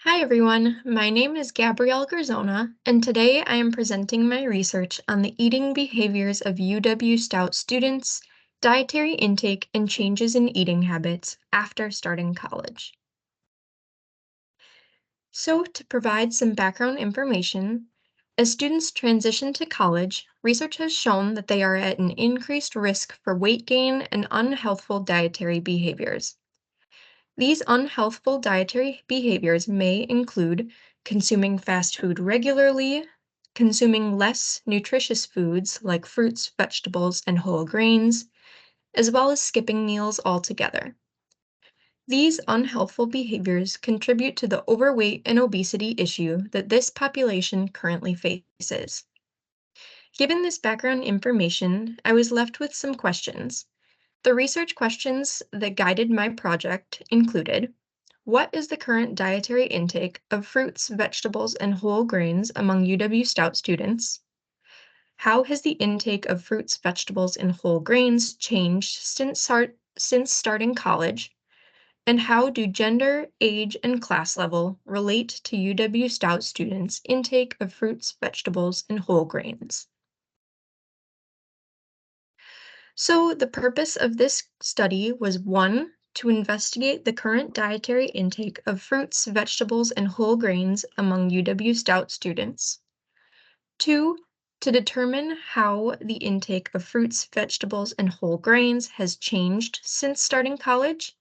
Hi everyone, my name is Gabrielle Grzona, and today I am presenting my research on the eating behaviors of UW-Stout students, dietary intake, and changes in eating habits after starting college. So, to provide some background information, as students transition to college, research has shown that they are at an increased risk for weight gain and unhealthful dietary behaviors. These unhealthful dietary behaviors may include consuming fast food regularly, consuming less nutritious foods like fruits, vegetables, and whole grains, as well as skipping meals altogether. These unhealthful behaviors contribute to the overweight and obesity issue that this population currently faces. Given this background information, I was left with some questions. The research questions that guided my project included: what is the current dietary intake of fruits, vegetables, and whole grains among UW-Stout students? How has the intake of fruits, vegetables, and whole grains changed since starting college? And how do gender, age, and class level relate to UW-Stout students' intake of fruits, vegetables, and whole grains? So the purpose of this study was: one, to investigate the current dietary intake of fruits, vegetables, and whole grains among UW-Stout students. Two, to determine how the intake of fruits, vegetables, and whole grains has changed since starting college.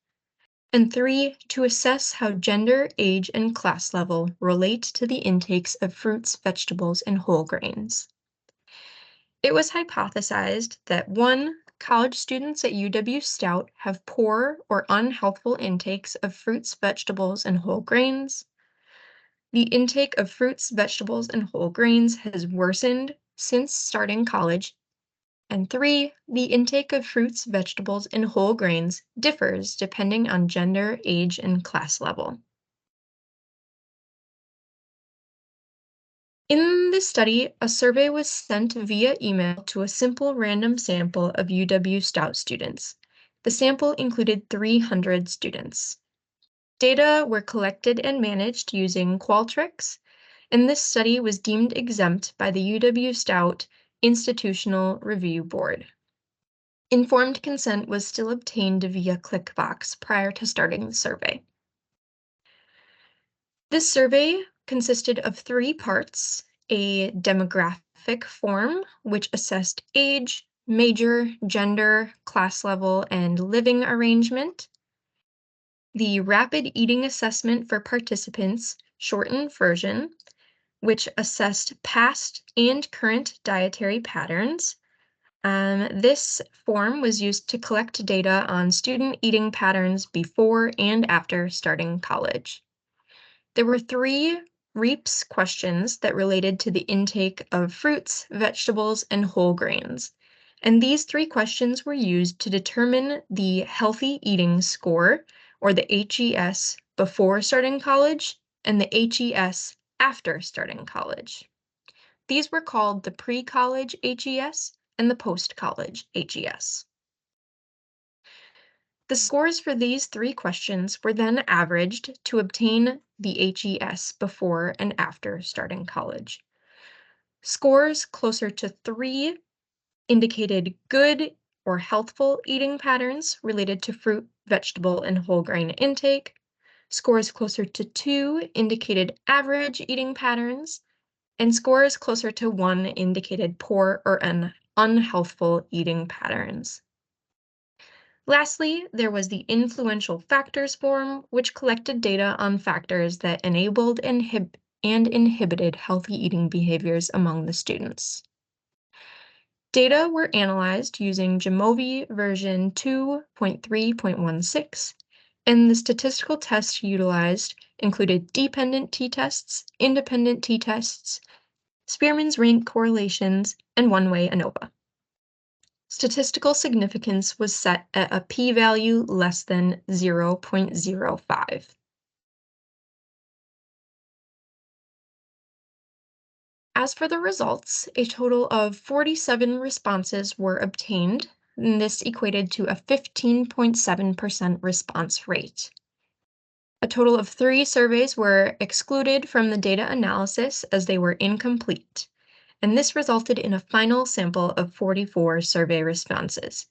And three, to assess how gender, age, and class level relate to the intakes of fruits, vegetables, and whole grains. It was hypothesized that one, college students at UW-Stout have poor or unhealthful intakes of fruits, vegetables, and whole grains. The intake of fruits, vegetables, and whole grains has worsened since starting college. And three, the intake of fruits, vegetables, and whole grains differs depending on gender, age, and class level. In this study, a survey was sent via email to a simple random sample of UW-Stout students. The sample included 300 students. Data were collected and managed using Qualtrics, and this study was deemed exempt by the UW-Stout Institutional Review Board. Informed consent was still obtained via Clickbox prior to starting the survey. This survey consisted of three parts: a demographic form, which assessed age, major, gender, class level, and living arrangement; the rapid eating assessment for participants, shortened version, which assessed past and current dietary patterns. This form was used to collect data on student eating patterns before and after starting college. There were three REAPS questions that related to the intake of fruits, vegetables, and whole grains. And these three questions were used to determine the healthy eating score, or the HES, before starting college and the HES after starting college. These were called the pre-college HES and the post-college HES. The scores for these three questions were then averaged to obtain the HES before and after starting college. Scores closer to 3 indicated good or healthful eating patterns related to fruit, vegetable, and whole grain intake. Scores closer to 2 indicated average eating patterns, and scores closer to 1 indicated poor or unhealthful eating patterns. Lastly, there was the influential factors form, which collected data on factors that enabled and inhibited healthy eating behaviors among the students. Data were analyzed using Jamovi version 2.3.16, and the statistical tests utilized included dependent t-tests, independent t-tests, Spearman's rank correlations, and one-way ANOVA. Statistical significance was set at a p-value less than 0.05. As for the results, a total of 47 responses were obtained, and this equated to a 15.7% response rate. A total of 3 surveys were excluded from the data analysis as they were incomplete, and this resulted in a final sample of 44 survey responses.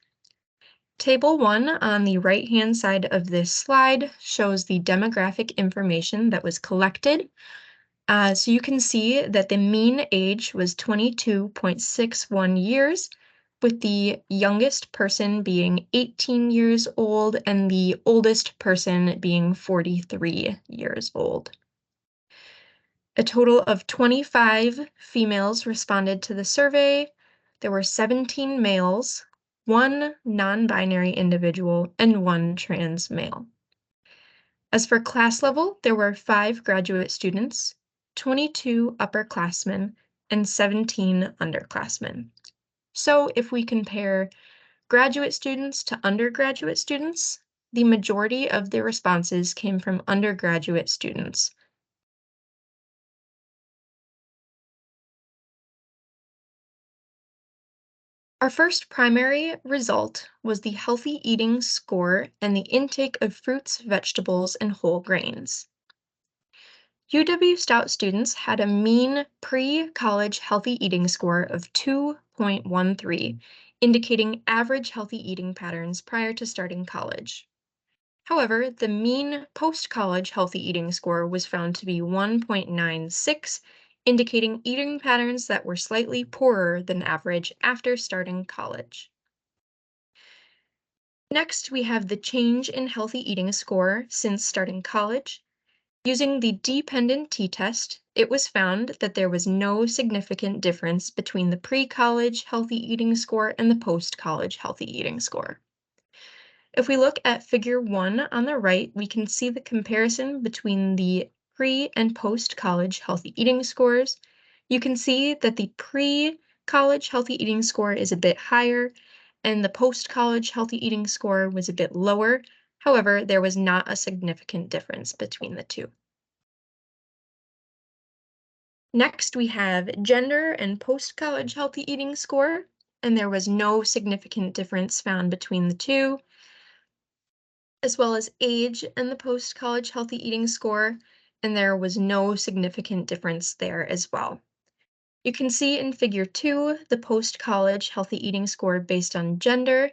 Table 1 on the right-hand side of this slide shows the demographic information that was collected. So you can see that the mean age was 22.61 years, with the youngest person being 18 years old and the oldest person being 43 years old. A total of 25 females responded to the survey. There were 17 males, 1 non-binary individual, and 1 trans male. As for class level, there were 5 graduate students, 22 upperclassmen, and 17 underclassmen. So if we compare graduate students to undergraduate students, the majority of the responses came from undergraduate students. Our first primary result was the healthy eating score and the intake of fruits, vegetables, and whole grains. UW-Stout students had a mean pre-college healthy eating score of 2.13, indicating average healthy eating patterns prior to starting college. However, the mean post-college healthy eating score was found to be 1.96, indicating eating patterns that were slightly poorer than average after starting college. Next, we have the change in healthy eating score since starting college. Using the dependent t-test, it was found that there was no significant difference between the pre-college healthy eating score and the post-college healthy eating score. If we look at figure 1 on the right, we can see the comparison between the pre and post-college healthy eating scores. You can see that the pre-college healthy eating score is a bit higher, and the post-college healthy eating score was a bit lower. However, there was not a significant difference between the two. Next, we have gender and post-college healthy eating score, and there was no significant difference found between the two, as well as age and the post-college healthy eating score, and there was no significant difference there as well. You can see in figure 2 the post-college healthy eating score based on gender.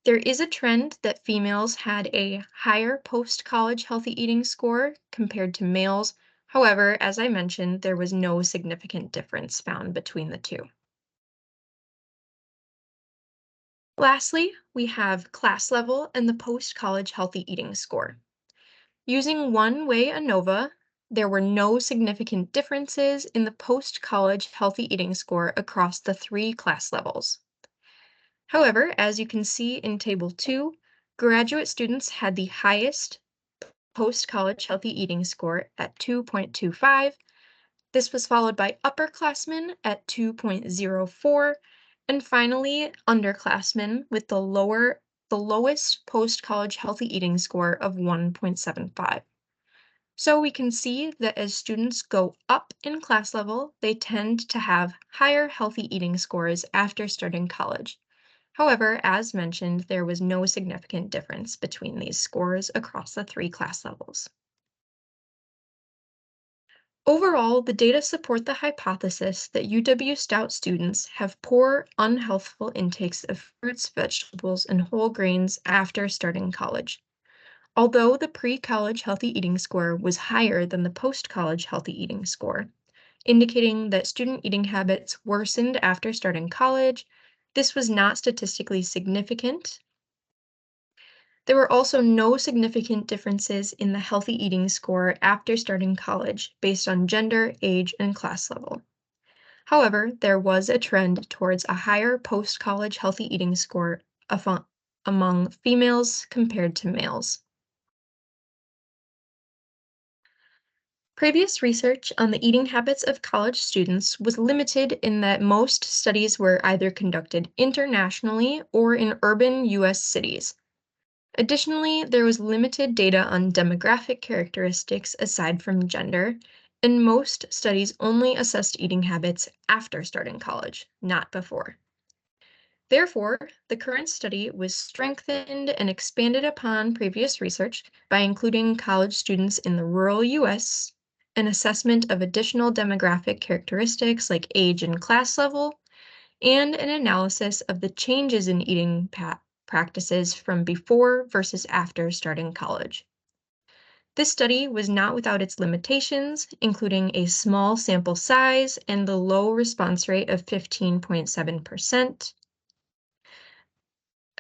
There is a trend that females had a higher post-college healthy eating score compared to males. However, as I mentioned, there was no significant difference found between the two. Lastly, we have class level and the post-college healthy eating score. Using one-way ANOVA, there were no significant differences in the post-college healthy eating score across the 3 class levels. However, as you can see in Table 2, graduate students had the highest post-college healthy eating score at 2.25. This was followed by upperclassmen at 2.04, and finally underclassmen with the lowest post-college healthy eating score of 1.75. So we can see that as students go up in class level, they tend to have higher healthy eating scores after starting college. However, as mentioned, there was no significant difference between these scores across the 3 class levels. Overall, the data support the hypothesis that UW-Stout students have poor, unhealthful intakes of fruits, vegetables, and whole grains after starting college. Although the pre-college healthy eating score was higher than the post-college healthy eating score, indicating that student eating habits worsened after starting college, this was not statistically significant. There were also no significant differences in the healthy eating score after starting college based on gender, age, and class level. However, there was a trend towards a higher post-college healthy eating score among females compared to males. Previous research on the eating habits of college students was limited in that most studies were either conducted internationally or in urban U.S. cities. Additionally, there was limited data on demographic characteristics aside from gender, and most studies only assessed eating habits after starting college, not before. Therefore, the current study was strengthened and expanded upon previous research by including college students in the rural U.S., an assessment of additional demographic characteristics like age and class level, and an analysis of the changes in eating practices from before versus after starting college. This study was not without its limitations, including a small sample size and the low response rate of 15.7%.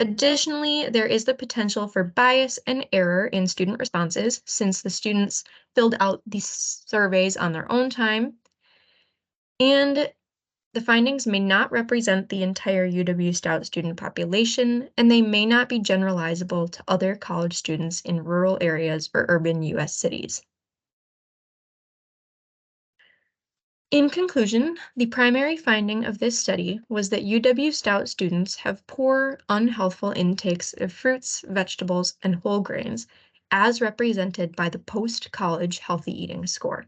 Additionally, there is the potential for bias and error in student responses since the students filled out these surveys on their own time, and the findings may not represent the entire UW-Stout student population, and they may not be generalizable to other college students in rural areas or urban U.S. cities. In conclusion, the primary finding of this study was that UW-Stout students have poor, unhealthful intakes of fruits, vegetables, and whole grains, as represented by the post-college healthy eating score.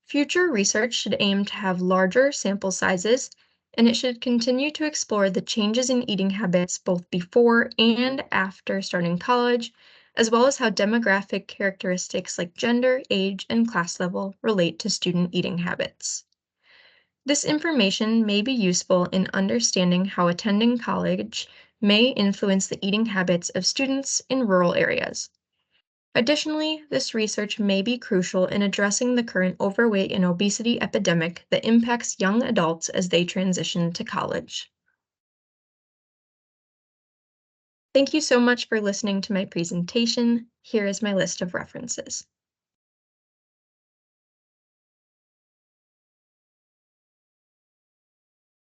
Future research should aim to have larger sample sizes, and it should continue to explore the changes in eating habits both before and after starting college, as well as how demographic characteristics like gender, age, and class level relate to student eating habits. This information may be useful in understanding how attending college may influence the eating habits of students in rural areas. Additionally, this research may be crucial in addressing the current overweight and obesity epidemic that impacts young adults as they transition to college. Thank you so much for listening to my presentation. Here is my list of references.